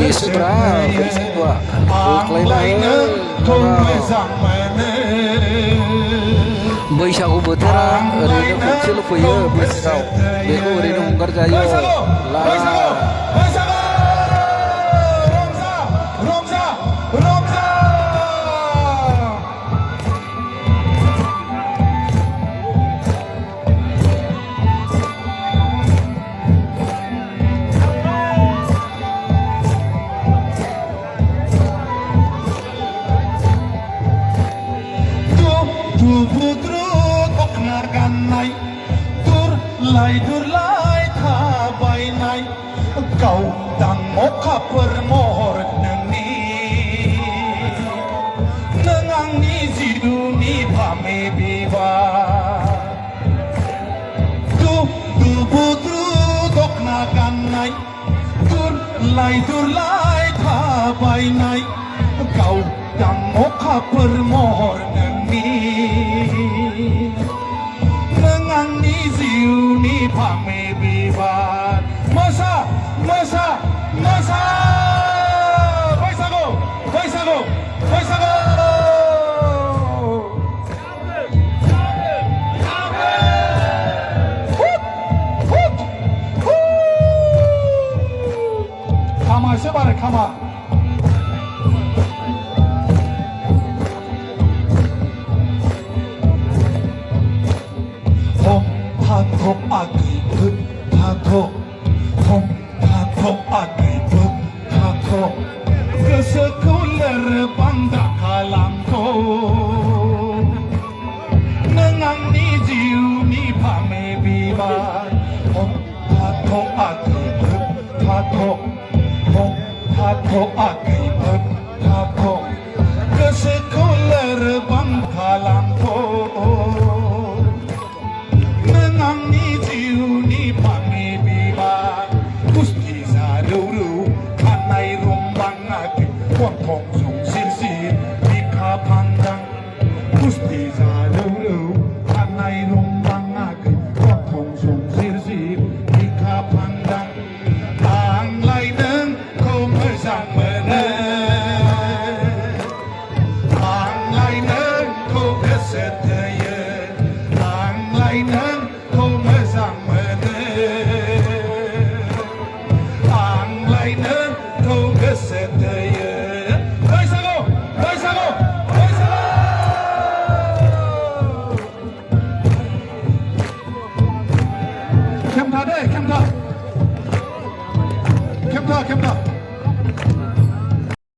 Seberapa lainnya बैसागु बोथोरा ओरैनो खनसेल' फैयो बोसोराव बेखौ ओरैनो हंगार जायो Durlai thabainai kau dang mokha permohor nani nengang ni ziduni phame biwa tu putru dokna kanai durlai thabainai kau dang mokha permohor nani Pame bibar masa Baisago Kama sebare kama Thok agi buk thok Thom thok agi buk thok Kesekuler bangga kalamko Nengang ni jiu ni pame bibar Thom thok agi buk thok Thom thok agi buk thok Kesekuler bangga kalamko Kwang thong sung sin sin di kha phang dang Gusti za lu anai rong bang ak Kwang thong sung sin sin di kha phang dang Ang lai nâng không hơi sang mơ nơ Ang lai nâng không hết sệt thời ơi Ang lai nâng không hơi sang mơ nơ Ang lai nâng không hết sệt thời ơi Kemta